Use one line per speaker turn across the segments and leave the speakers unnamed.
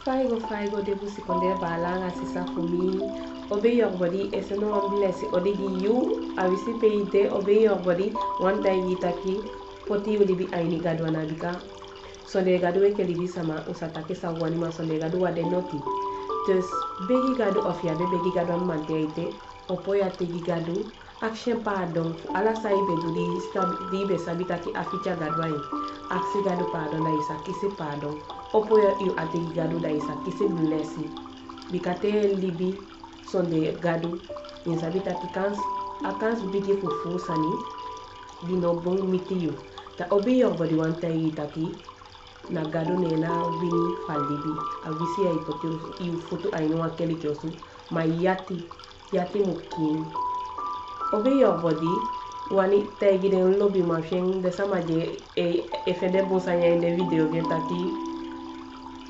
Faigo debu secondaire balanga sisa fumi. Obe your body ese no ambilesi odigi you awisi peite obe your body one time itaki poti ulibi aini gadwana bika. Sonde gadu eke libi sama usatake sa wanima sonde gadu wade noti. Dus begi gadu ofia begi gadu amante ite opoya tegi gadu action pardon ala sai bedu di be sabitaki aficha gadu ai. Aksi gadu pardon da isa kisi pardon. Opoya yu ategi gadu da isa kisi blessi. Bikate libi sonde gadu in sabitaki akans bigi fufu sani dino bon miti yu. Ta obi your body one time itaki na gado nena wini falibi awisi ya ipotiru yu futu ainu akeli kiosu ma yati mukin obe your body wani tagi den lobby machine de samaje efede bonsanya in the video getaki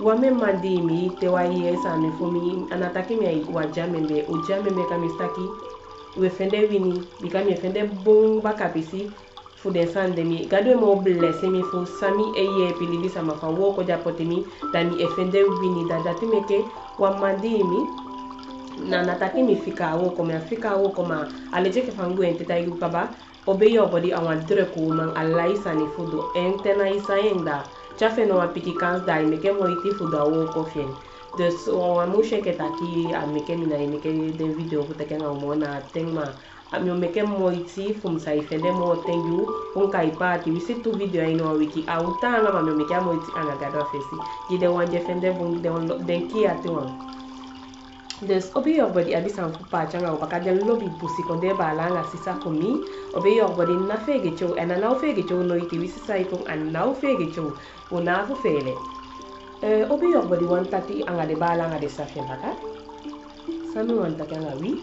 wame mandimi te waye sane fumi anataki mi wajamembe ujamembe kamistaki wefende wini bikami efende bon bakapisi fu den sande mi gado mo blesse mi fu sami eye pilibi sama fa wo ko japote mi dami efende wini dati meke wa mandimi na nataki mi fika wo koma aleje ke fangu enteta igu kaba obe your body awan dire ko man alai sani fudo entena isaenda chafe no apiki kans dai meke moiti fudo wo ko fien de so amushe ke taki ameke mina meke den video ko teke nga mona tengma amyo meke moiti fum sai fende mo tengu on kai party we see two video ino wiki auta nga amyo meke moiti anga gado fesi gide wanje fende bung de ki atuan des obe your body abisan fu pa changa opaka den lobby pusi konde balanga sisa komi obe your body na fege cho ena na fege cho no iti wisi sai kon an na fege cho una fu fele obe your body one tati anga de balanga de safen baka sami one tati anga wi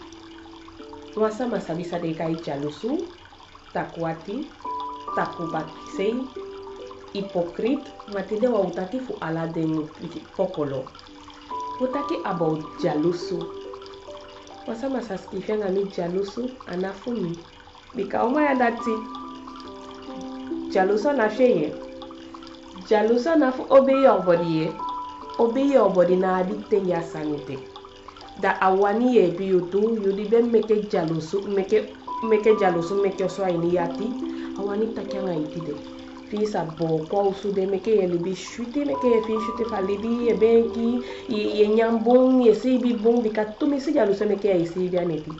wasa masabisa de kai jalusu takwati takubakisei hypocrite matide wa utaki fu ala de pokolo utaki about jalusu wasa masaskifenga mi jalusu anafumi bikauma ya dati jalusu na feye jalusu na fu obe your body na adite ya sanite da awani ye bi yudu yudi be meke jalusu meke so aini yati awani takyanga itide fisa bo kwa usude meke ye libi shwite meke ye fi shwite fa libi ye benki ye nyambon ye sibi bon bikatu misi jalusu meke ye sibi aneti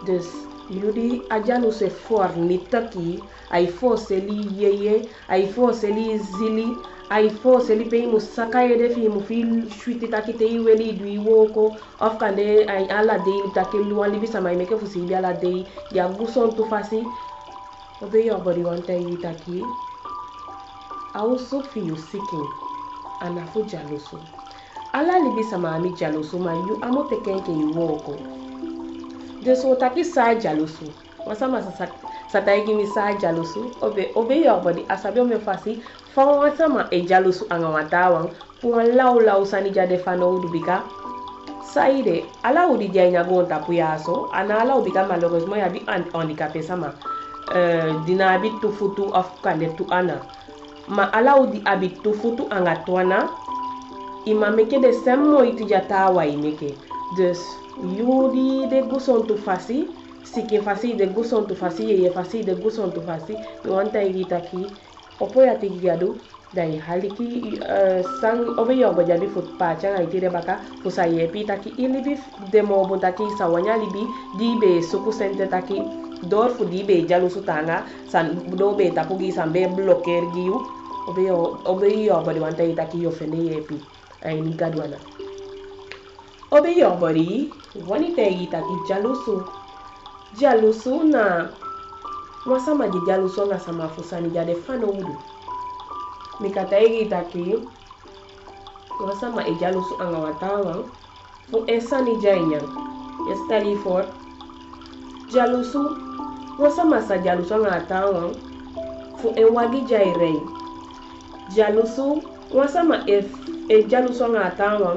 dus yudi ajalusu for nitaki ai force li yeye ai force li zili ai force li pei musaka ye de fi mu fi shwite takite iweli du iwoko afkande ai ala de takelu wali bisa mai meke fusi ala de ya guson tu fasi obe your body one time itaki also feel seeking anafu jalusu ala libi sama ami jalusu ma yu amote kenke iwoko de so taki sa jalusu wasama sataigi mi sa jalusu obe your body asabe me fasi fa wasama e jalusu anga watawan pour law sani jade fano dubika saide ala udi janya gonta puyaso ana ala ubika malheureusement ya bi handicapé sama dina abitu futu afkande tu ana ma ala udi abitu futu anga tuana ima meke de semmo itijata wa imeke dus yudi de guson tu fasi sike fasi de guson tu fasi ye fasi de guson tu fasi mi wanta igitaki opoya tigigadu dai haliki sang obe yo bajabi fut pa changa itire baka fusa ye pitaki ilibi demo buntaki sawanya libi dibe suku sente taki dor fu dibe jalusu tanga san dobe tapugi sambe blocker giu obe yo body wanta itaki yo fene yepi ai ni gadwana obe yo body wani te itaki jalusu na wasama di jalusu na sama fusani jade fano wudu mikata itaki wasama e jalusu anga watawa fu esani jainya estali for jalusu wasama sa jalusu anga watawa fu enwagi jairei jalusu wasama e jalusu anga watawa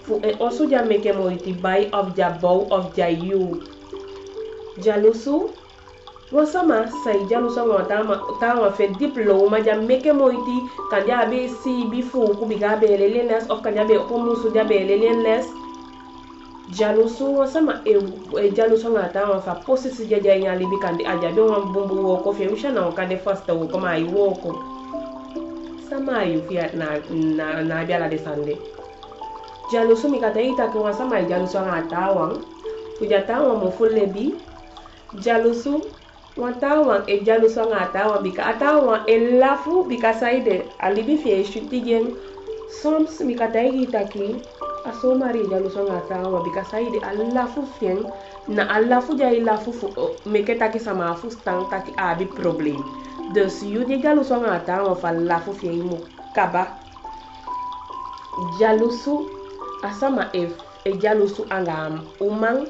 fu also ja meke mo iti buy of ja bow of ja you jalusu wasama sai jaluso tama fe diploma ja meke moiti kanja be si bifu ku biga be lelenes of kanja be musu ja be lelenes jaluso wasama jaluso tama fa posisi ja nyali bikandi aja be wan bumbu woko fe mshana wakade fasta woko mai woko sama yu fiat na biala de sande jaluso mikataita ke wasama jaluso tawang kujatawa mo fullebi jaluso watawan jaluso ngatawa bika atawa elafu bika saide alibi fie shutigen soms mikatai taki aso mari jaluso ngatawa bika saide alafu fien na alafu jai lafu meke taki sama afu stang taki abi problem dus yu de jaluso ngatawa fa lafu fien mu kaba jaluso asama jaluso angam umang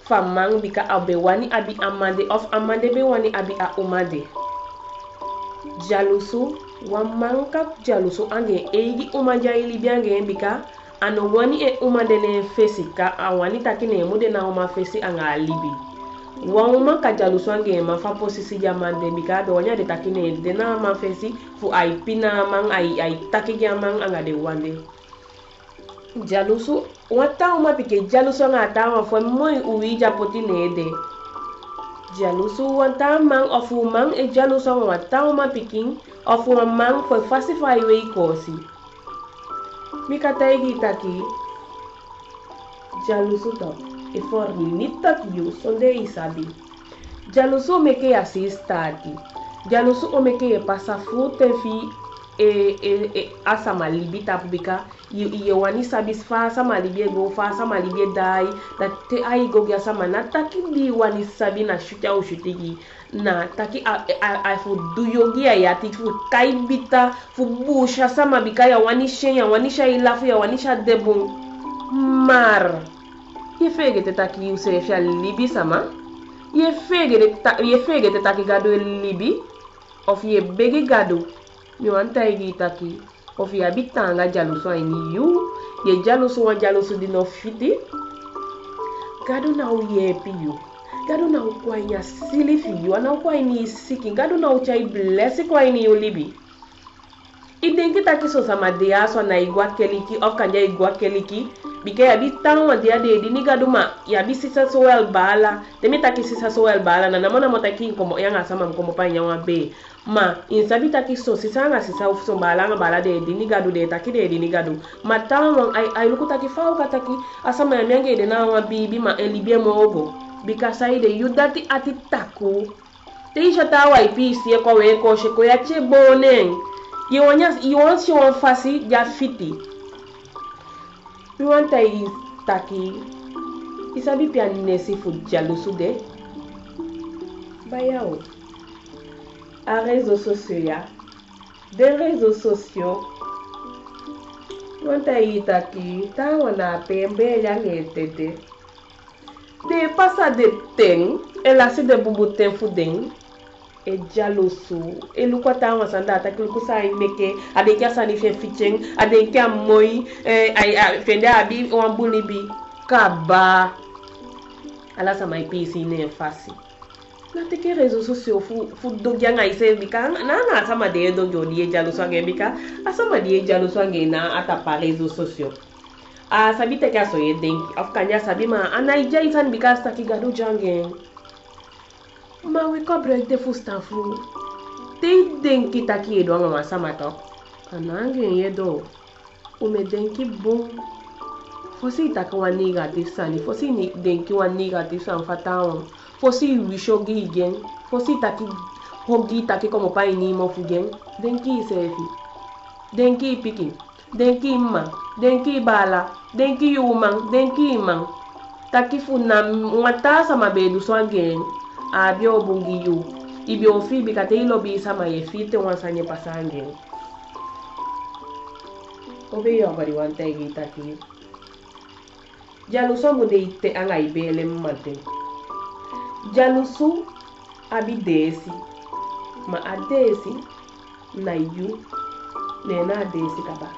famang bika abe wani abi amade of amade be wani abi a umade jalusu wamanka jalusu ange eigi umaja ili biange bika ano wani umade ne fesi ka awani takine mude na uma fesi anga alibi wama ka jalusu ange ma fa posisi jamande bika do wanya de takine de na ma fesi fu ai pina mang ai takige mang anga de wande jalusu wata uma pike jalusu ngata wa fo moi uwi japoti nede jalusu wata mang ofu mang jalusu wata uma piking ofu mang fo fasify we kosi mikatai gitaki jalusu to e for nita yu sonde isabi jalusu meke assistati jalusu o meke passa fute fi asama libita publika you wani sabis fa sama libie go fa sama libie dai da te ai go ya sama na taki di wani sabi na shuta o shutigi na taki a fu duyogi ya ti fu kai bita fu busha sama bika ya wani shenya wani sha ilafu ya wani sha debun mar ye fege te taki use fia libi sama ye fege te taki gado libi of ye bege gado mi wanta igi taki of ya bitanga jaluso ini yu ye jaluso dino fiti gado na uye piyu gado na ukwa nya sili fiyu ana ukwa ini siki gado na uchai blessi kwa ini yulibi idenki taki so sama dea so na igwa keliki of kanja igwa keliki bike ya bitanga dia de dini gado ma ya bisisa so well bala temi taki sisa so well bala na namona motaki nkomo yanga sama nkomo pa nyawa be ma insabi taki so sisanga sisa ufso balanga bala de dini gado de taki de dini gado matama ai luku taki fau kataki asama ya miange de na wa bibi ma elibie mogo bikasa ide yudati ati taku teisha tawa ipisi ye kwa weko sheko ya chebone iwansi wanfasi ja fiti miwanta taki isabi pia nesi fu jalusu de bayao a réseaux sociaux ya des réseaux sociaux wanta taki tawa na pembe ya ngetete de passa de ten ela se de bubu ten fudeng e jalosu e lukwata wa sanda ta kilku sai meke ade kya sani fe ficheng ade kya moi ai fende abi wambuli bi kaba ala sama ipisi ne fasi na teke réseaux sociaux fu dogya ngai se bika na sama de dogyo die jalosu ange bika asama die jalosu ange na ata pa réseaux sociaux sabi te kya so ye denki of kanya sabi ma anaija isan bika sta ki gado jange ma we ko break de fustafu te denki taki edo ngama sama to anange yedo o me denki bon fosi taka wa negative sani fosi ni denki wa negative san fatawo fosi wishogi igen fosi taki hogi taki como pai ni mo fugen denki sefi denki piki denki ma denki bala denki yumang denki imang taki funa ngata sama bedu so again abio bungi yu ibio fi bikate ilo bi sama ye fite wansanye pasange obe yo bari wanta igi taki jaluso mude ite anga ibele mate jalusu abidesi ma adesi na yu nena adesi kaba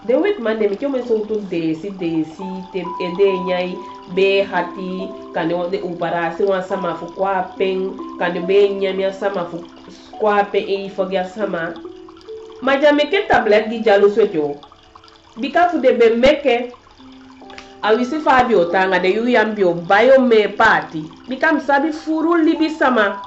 de wit man de mi kyo men so tu desi te ede nyai be hati kan de upara se wan sama fu kwa pen kan de be nyami sama fu kwa pe e fogya sama maja meke tablet gi jalu swetyo bika fu de be meke awisi fabio tanga de yu yambio bayo me party bika msabi furu libi sama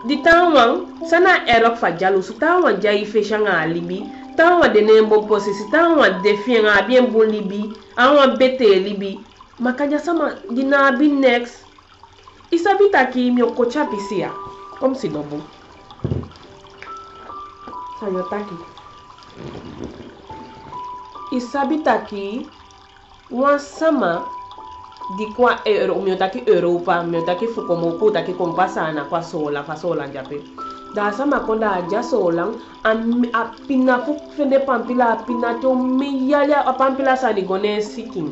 di tawang sana erok fa jalu su tawang jai feshanga libi tawang de nembo posisi tawang de fienga bien bon libi awan bete libi makanya sama dina bi next isabi taki mi okocha pisia comme si dobo sayo taki isabi taki wan sama di kwa mi taki Europa mi taki fukomoko taki kompasana kwa sola fa sola jape da sama konda aja solang a pina fu fende pampila pina to mi yala a pampila sa ni gone siking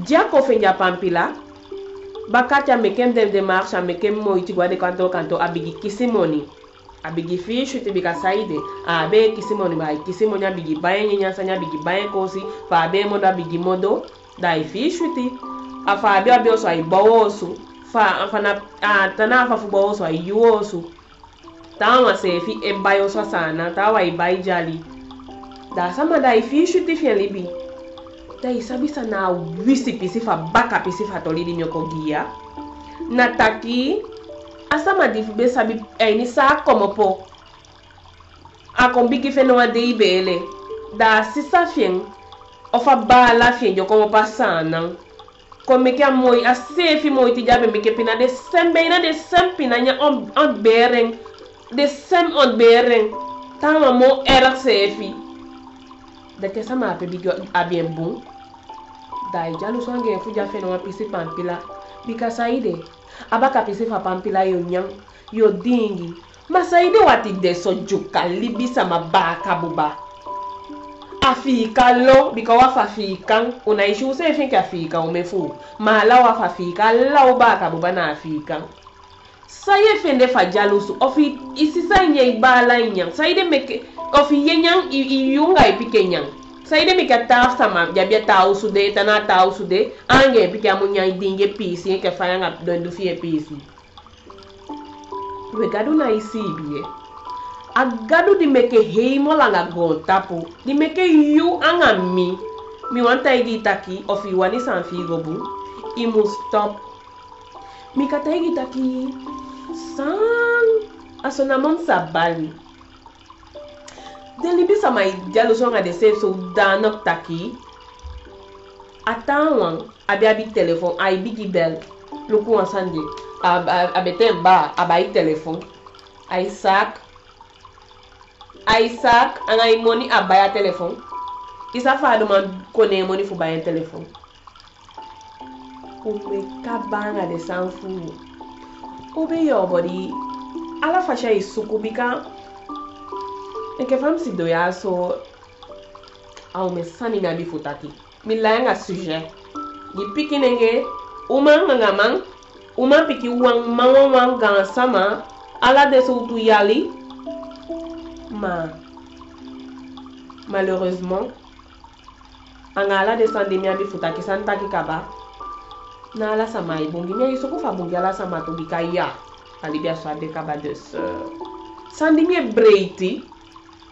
jako fenya pampila bakata mekem de marcha mekem mo itigwa de kanto abigi kisimoni abigi fish te bika saide abe kisimoni ba kisimoni abigi baye nya sanya abigi baye kosi fa abe modo abigi modo dai fish ti afa abe oso ai bawosu fa afana tana fa fu bawosu ai yuosu tawa sefi e bayo sana tawa i bai jali da sama dai fish ti fien libi dai sabisa na wisi pisi fa baka pisi fa tolidi nyoko gia na taki asama di be sabi ni sa como po a kombiki feno de ibele da sisa fien ofa bala fien jo como pasana come que amoi a sefi moi ti jabe me que pina de sembe ina de sempina nya on beren de sem on beren tama mo era sefi da ke sama pe bigo a bien bon da jalu songe fuja feno a pisi pampila bika saide abaka pisi fa pampila yo nyang yo dingi masaide wati de so juka libisa mabaka buba afika lo bika wa fafika unaishi usefe ke afika umefu mala wa fafika la ubaka buba na afika saye fende fa jalusu ofi isisa nye ibala nyang saide meke ofi yenyang iyunga ipike nyang saide meke taf sama jabia tausu de tana tausu de ange ipike amunya dinge pisi ke fa nga dondu fie pisi we gadu na isi biye agadu di meke heimo langa gontapo di meke yu anga mi wanta igi taki ofi wani san figo bu imu stop mi kata igi taki san asona mom sabali de libi sama jalu songa de se so danok taki atawang abi telephone ai bigi bel luku ansande abete ba abai telephone Isaac angai moni abaya telephone isa fadu man kone moni fu bayen telephone ume kabanga de sanfu ube yobodi ala fasha isukubika eke fam si doya so au me sani na bifutaki milanga sujet di pikinenge uma piki wang gan sama ala de soutu yali malheureusement angala de sandemia bifutaki santaki kaba na ala sama ibungi mi isuku fa bungi ala sama to bikaya alibia so de kaba de sandemia breiti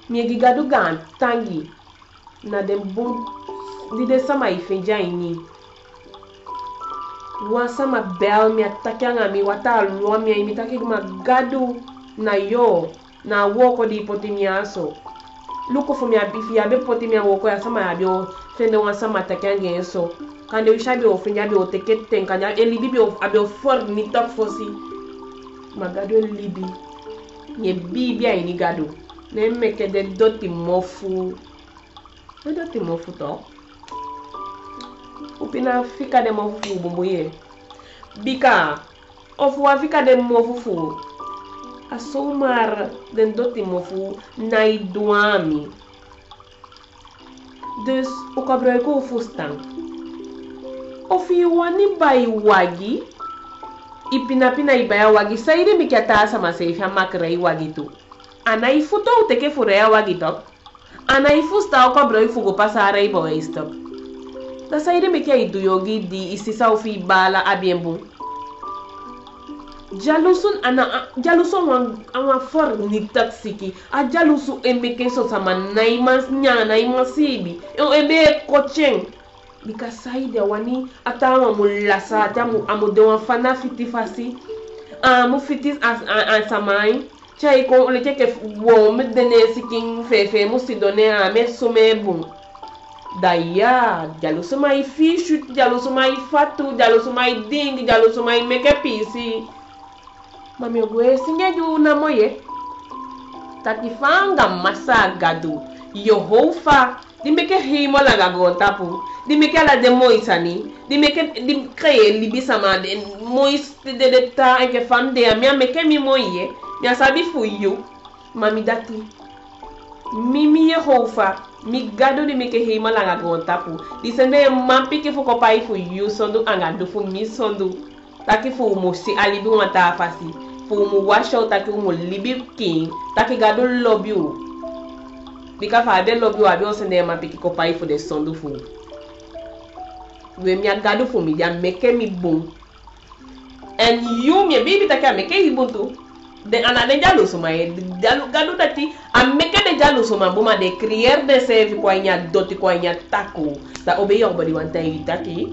mi gigadu gan tangi na de bon di de sama ifenja ini wa sama bel mi atakanga mi wata lo mi imitaki gadu na yo na woko di potimiaso luko fu mi abifi abe potimia woko ya sama abio fende wa sama takanga eso kande ushabi ofinya bi oteketen kanya elibi abio for ni top fosi magado libi ye bibi ai ni gado ne meke de doti mofu to upina fika de mofu bumbuye bika ofu afika de mofu asomar den doti mofu na iduami dus ukabroy ko fustan ofi wani bai wagi ipina ibaya wagi saide mikiata sama seifia makrai wagi tu anai futo uteke furea wagi top Ana ifu sta ko bro ifu go pasara i boy stop. Da saide me ke idu yogi di isisa ofi bala abiembu. Jalusun jalusun wan for ni taxiki. A jalusu embeke so sama naimas nya naimas sibi. Ebe kocheng. Bika saide wani atawa mulasa jamu amudewa fana fiti fasi. Mu fitis as samai. Chai ko le ke wo medene siking fefe musidone a me sumebun. Daya jalusu mai fishu jalusu mai fatu jalusu mai ding jalusu mai meke pisi. Mami ogwe singeju na moye. Tatifanga masa gadu. Yohofa. Di meke himo la gagontapu. Di meke la de moisani. Di meke di kreye libisama de mois de ta enke fande a mia meke mi moye. Mia sabi fu you. Mami dati. Mimi Yehofa. Mi gado di meke himo la gagontapu. Di sende mampi ke fu kopai fu you sondu angadu fu mi sondu. Taki fu mo si alibi wanta afasi. Fu mo wash out taki mo libi king. Taki gado love you. Bika fa de love you abi o sende ma piki kopai fu de sondu fu. We mi gado fu mi ya meke mi bon. And you mi baby taki a meke ibuntu. De ana de jalo suma gado dati a meke de jalo suma buma de crier de save kwa nya doti kwa nya tako. Da obe yo body wanta taki.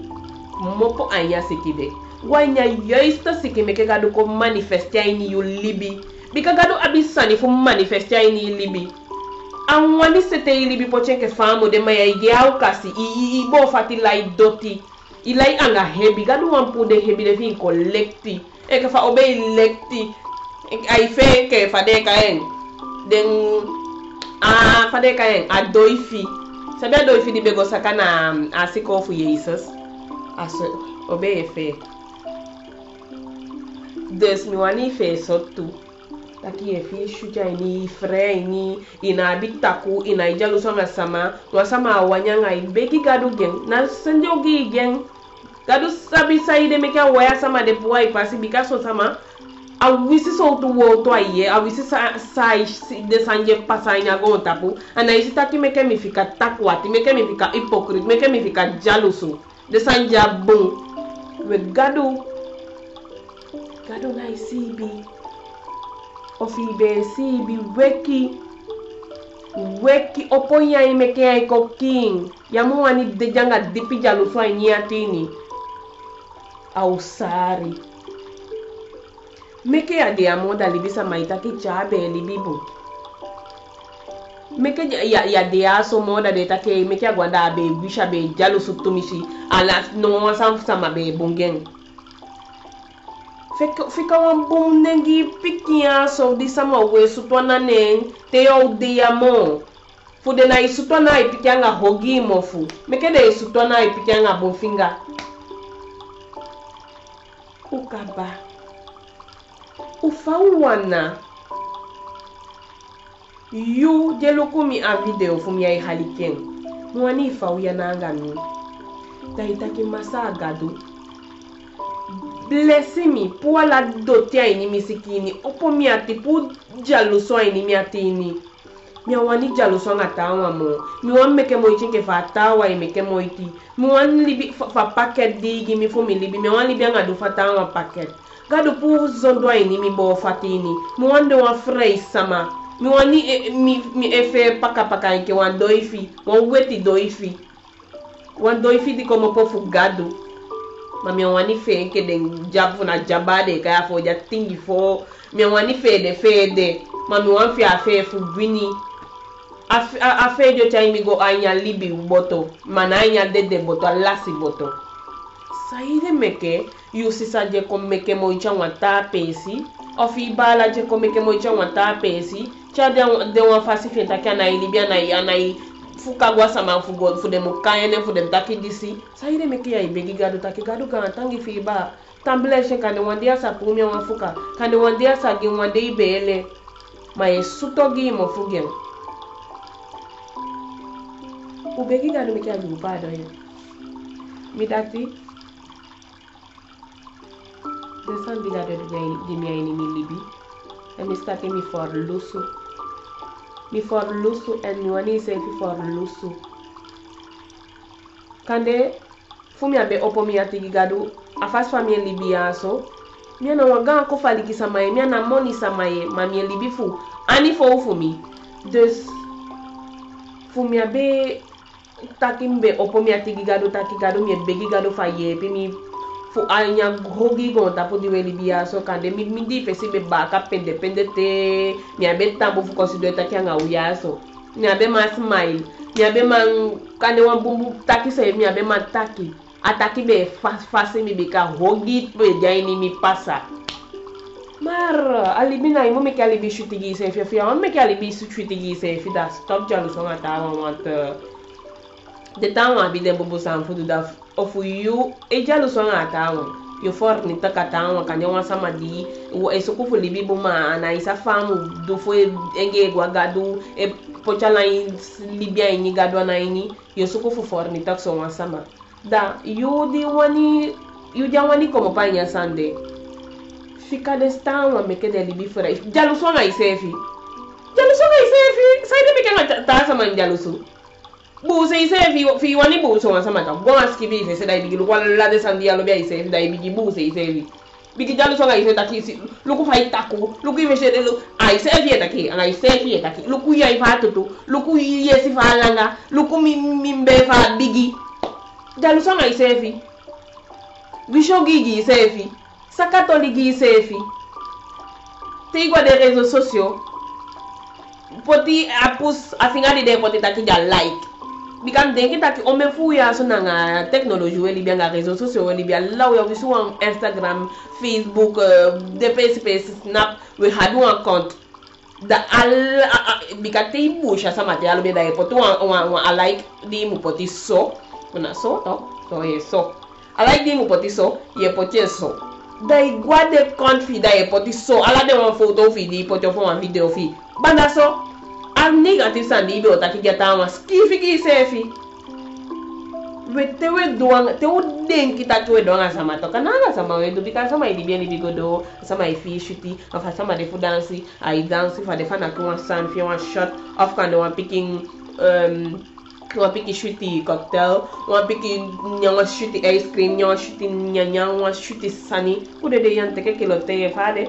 Mopo anya sikibe. Wanya yoista siki meke gado ko manifestia ini yu libi. Bika gado abisani fu manifestia ini libi. Anwani sete libi pochenke famo de maya igea kasi ibo fati lai doti. Ilai anga hebi gado wampu de hebi de fin kolekti. Eka fa obe electi. Ai fe ke fade kaen. Den fade kaen a doifi. Sabe a doifi di bego sakana asiko fu Jesus. Aso obe efe. Des mi wani fe sotu. Taki efi shuja ini fre ini ina bitaku ina ijalu songa sama wasama wanyanga ibeki gadu gen na senjogi gen gadu sabi saide meka waya sama de puai pasi bikaso sama awisi so tu wo to aye awisi sai de sanje pasanya go tapu ana isi taki meke mi fika takwati meke mi fika hypocrite meke mi fika jalusu de sanja bon we gadu na isibi ofi be sibi weki oponya imeke ai ko king yamu ani de janga dipi jalusu ai atini au sari meke ya de amoda libisa maita ki chabe libibu meke ya de aso moda de take meke agwanda be bisha be jalusu tumishi ala no sama be bungen Fika wan bom nengi pikia so di sama we sutwana neng te yo de yamo fu de na isutwana ipikia nga hogi mofu meke de isutwana ipikia nga bonfinga ukaba ufawana yu de lokumi a video fu mi ai haliken mwani ifa uya na ngami taitaki masa gadu blessi mi pour la dotia ini misikini opo mi ati pu jaluso ini mi atini mi wani jaluso ngatawa mo mi wan meke mo ichinke fa tawa i meke mo iti mi wan libi fa packet digi mi fu mi libi mi wan libi ngadu fa tawa packet gadu pu zondo ini mi bo fatini mi wan de wan frey sama mi wani mi efe paka nke wan doifi wan weti doifi di komo po fu gadu Mami wani fe ke den jabu na jabade kaya fo ja tingi fo mi wani fe de mami wan fi afe fu bini afe jo chai mi go anya libi boto mana anya de boto lasi boto saide meke yusi saje ko meke mo icha wanta pesi ofi bala je ko meke mo icha wanta pesi cha de wan fasi fe ta kana libia na anai fuka gwa sama fu de mukayene fu de taki disi saide meke ya ibegi gado taki gado kan tangi fi ba tambleshe kan wandia sa pumia wan fuka kan wandia sa gi wande ibele mai sutogi mo fugen ubegi gado meke ya lupa do ye mi dati de san biga de mi ayini mi libi e mi stake mi for lusu mi for lusu and mi wani selfie for lusu kande fumi abe opo mi atigi gadu afas famille libia so mi na waga ko fali ki samaye mi na moni samaye mami libi fu ani fo fumi dus fumi abe takimbe opo mi atigi gadu takigadu mi begi gadu faye pe mi fu anya hogi gonta po diwe libia so kande mi di fesi be baka pende te mi abe tambo fu consider takianga uya so mi abe ma smile mi abe man kande wan bumbu taki se mi abe man taki ataki be fasi mi beka hogi pe jaini mi pasa mar alibina imo me kali bi shutigi se fi on me kali bi shutigi se fi da stop jalu so ngata want de tawa bi de bobo san fu da ofu you e jalu so ngata yo for ni takata kanya wan samadi e soko fu libi buma na isa famu do fo enge gwagadu e pochala libia ni gado na ini yo soko fu for ni takso wan sama da you di wani you ja wani como panya sande fika de stawa meke de libi fora jalu so ngai sefi sai de meke ta sama jalu so bu se fi wani bu so sama ta bon aski bi se dai bigi wala de sandia lo bi se dai bigi bu se bigi jalu so ngai se ta ki luku fai taku luku imeshe de lu ai se fi ta ki ngai se fi ta ki luku yai fa tutu luku yesi fa langa luku mimbe fa bigi jalu so ngai se fi bishogi gi se fi sakatoligi se fi te igua de réseaux sociaux poti apus afingadi de poti ta ki ja like bikam denki taki ome fu ya so nanga technology weli bien ga réseaux sociaux weli bien law ya wisu on Instagram, Facebook, de Facebook, Snap we had one account da al bikate busha samate alo be da e poto wa like di mu poti so una so to e so I like di mu poti so ye poti so da igua de country da e poti so ala de one photo fi di poti fo one video fi banda so am negative sandi be otaki geta wa skifiki sefi wetewe doang te uden kita tuwe doang sama to kananga sama we do bika sama idi bien bigodo sama ifi shuti afa sama de fudansi I dance fa de fana ko san fi one shot of kind one picking one picking shuti cocktail one picking nyawa shuti ice cream nyawa shuti nyawa shuti sani kude de yante ke kilo te fa de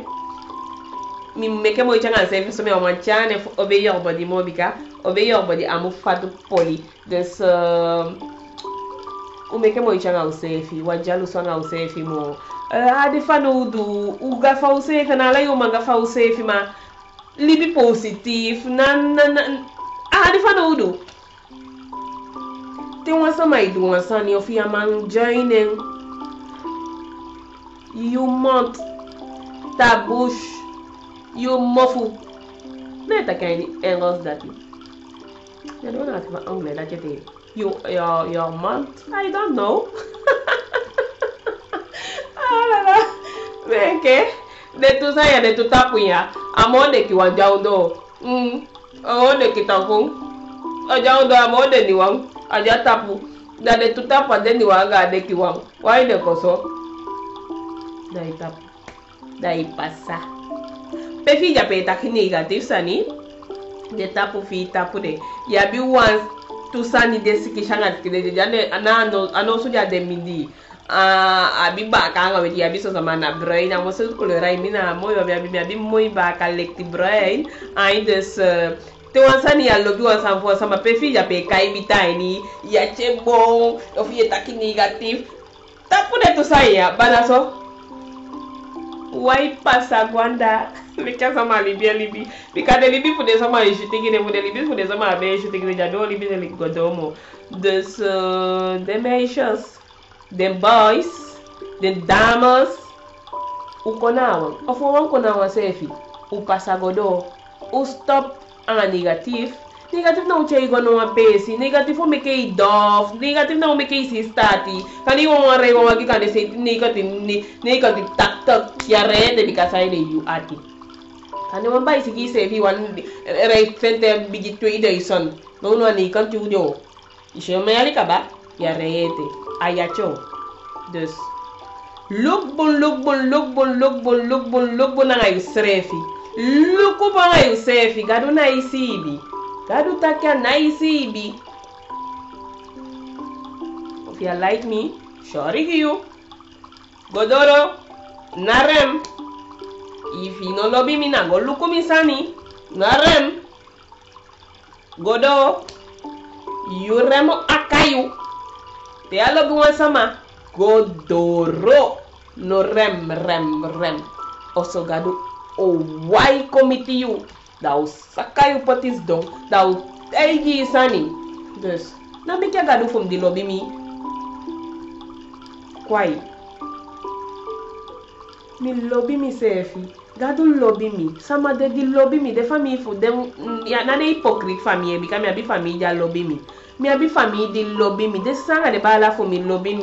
mi meke mo changa se so me o manchane obe yorbodi mobika obe yorbodi amu fatu poli des o meke mo changa o sefi wajalu so nga o sefi mo adi fanu du uga fa o sefi na la yo manga fa o sefi ma libi positif na adi fanu du te wasa mai du wasa ni ofi amang joining you mont ta bouche you mofu neta kaini engels that you don't have to anglais that you your month I don't know Meke de tu saya de tu tapunya amode ki wanjaundo ode kitafung ajaundo amode ni wang aja tapu da de tu tapa de ni wanga de ki wang wai de koso dai tapu dai pasa pe fi ja pe ta ki negative sani de tapu fi tapu de ya bi once tu sani de sikishanga kide jane ano suja de midi abi ba ka nga wedi abi so sama na brain amo so kulerai mina moyo abi moi ba collective brain ai des te wansani ya lobi wansan fo sama pe fi ja pe kai bitaini ya chebo of ye ta ki negative tapu de tu saya bana so wai pasa gwanda lika sama libi bikade libi fude sama shooting ne fude libi fude sama be shooting ne jado libi ne godomo this the measures the boys the damas ukonawa ofo konawa sefi upasa godo u stop a negative na uche igono apesi negative o meke idof negative na o meke isi stati kani wo ware wo wagi kande se negative tak ya rede bikasa ile you ati kani wo bai sigi se fi wan right fente bigi to ide ison no no ni kan ti udio ishe me ali kaba ya rede ayacho dus look bon na ngai srefi luku banga Yusefi gadu na isibi gadu takia na isibi. If you like me, sorry you. Godoro narem. If you no lobby me na go luku mi sani narem. Godo you remo akayu. Te alobi wan sama godoro no rem. Also gadu o why committee you dau sakayu potis dong dau teigi sani. Dus na me kya gadu from the lobby mi kwai mi lobby mi sefi gadu lobby mi sama de di lobby mi de famille fu de ya na de hypocrite famille bi kam ya bi famille ja lobby mi abi famille di lobby mi de sanga de bala fu mi lobby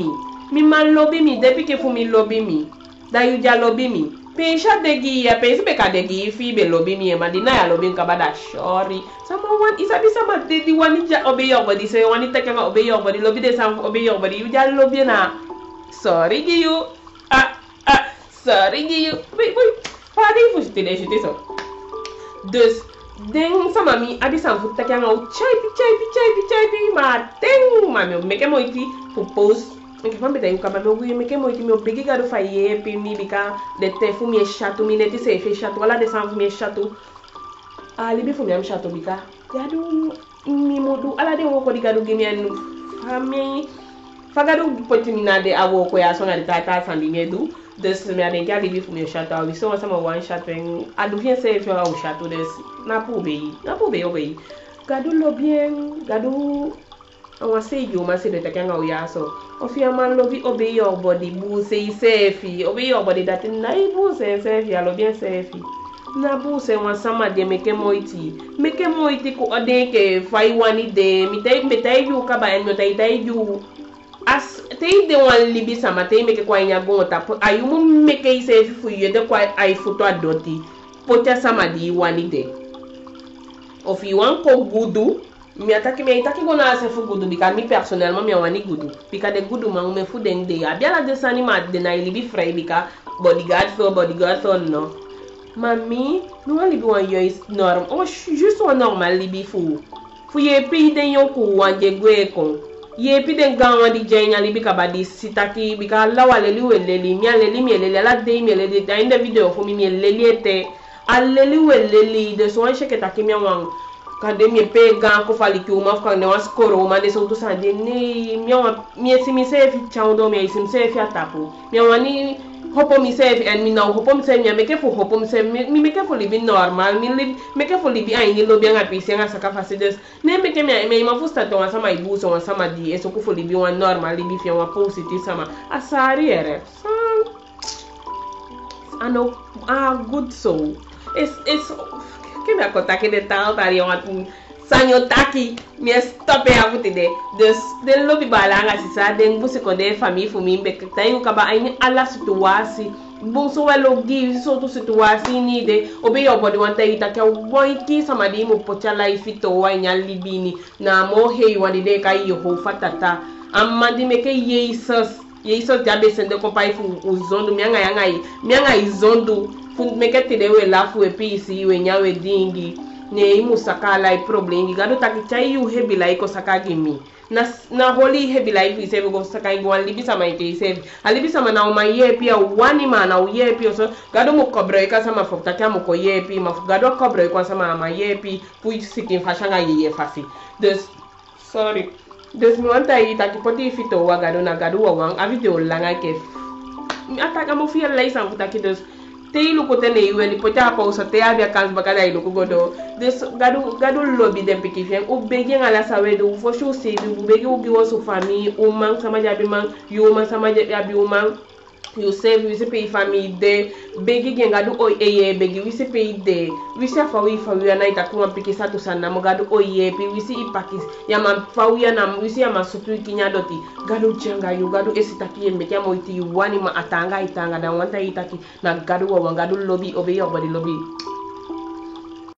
mi man lobby mi depuis que fu mi lobby mi da yu ja lobby mi pesha de gi ya pe be ka de gi fi be lobby mi ma di na ya lobby ka bada shori sama wan isabi sama de di wani ja obe yo body se wani ta ka obe yo body lobby de sam obe yo body yu ja lobby na sorry gi you sorry gi you wait padi fu stile shite so dus den sama mi abi sam fu ta ka ngau chai ma ten ma me ke moiti fu post que fambe daí o cabelo me que muito meu big garo faie pi mi bika de te fu mi chato mi neti se fe chato ala de sam fu mi chato ali bi fu mi am chato bika gado mi modu ala de wo ko di gado gemi anu fami fagado potimina de awo ko ya sona de tata sandi medu des me aden ga ali bi fu mi chato ali so sama one chato en adu vien se fe o chato des na pu be obei gado lo bien gado awa say you ma say de takanga o ya so ofi man lobi obey your body bu say sefi obey your body that na ibu say sefi alo bien sefi na bu say wan sama de meke moiti ko ode ke fai wani de mitai yu ka ba en mitai yu as tei de wan libi sama tei meke kwa nya gota ayu mu meke sefi fu ye de kwa ai futo adoti pota sama di wani de ofi wan ko gudu mi ataki gona se fu gudu bika mi personnellement mi wani gudu bika de gudu ma me fu den de abiala de sani ma de na libi frei bika bodyguard so no mami no libi wan yo is norm o juste wan normal libi fu ye pi den yo ku wan je gwe ko ye pi den ga wan di jenya libi ka badi sitaki bika lawale liweleli mi aleli mi eleli ala de mi eleli da inde video fu mi eleli ete aleli weleli de so wan sheke takimi wan kande mi pe gan ko fali ki uma fkan ne was koro ma de so to sa de ne mi esi mi se fi chaundo mi esi mi se fi atapo mi wani hopo mi se fi en mi na hopo mi se mi me ke fo hopo mi se mi me ke fo libi normal mi me ke fo libi ai ni lo bien apisi nga saka facides ne me ke me ma fusta to sama ibu so sama di eso ko fo libi wan normal libi fi wan positive sama asari ere ano good so it's que me acontece de tal taria um sanyo taki me stope a vuti de lobi balanga sisa de busi ko de famille fu mi be tayo ka ba ai ala situasi bon so welo gi so to situasi ni de obe yo body wanta ita ka boy ki sama di mo pocha life to wa nya libini na mo he wadi de ka yo ho fatata amma di me ke Jesus jabe sende ko pai fu uzondo mianga izondo fu meke tide we lafu e pisi we nyawe dingi ne imu sakala i problem gado takichai yu hebi like sakagi mi na holy hebi like ise go sakai go libi sama ite ise alibi sama na uma ye pia wani mana u ye pia so gado mo kobre ka sama fokta kya mo ko ye pi ma gado kobre ko sama ma ye pi pu sikin fashanga ye fasi des sorry des mi wanta ita ki poti fito wa gado na gado wa wang a video langa ke ataka mo fia lai sam futaki des te ilu ko tene iwe ni pota pa usa te abia kans bakala ilu ko godo des gado lobby dem pikifien o begi ngala sawe do fo sho se du begi o gi woso famille o man sama jabi man yo man sama jabi o man you save we pay family de begi gado o eye begi we pay de we se fa we na ita kuma pikisa to sana mo gado o ye pi we ipakis ya man fa we na we ya masutu kinya doti gado janga yo gado esitaki yembe kya mo iti wani ma atanga itanga da wanta itaki na gado wa gado lobby obe yo body lobby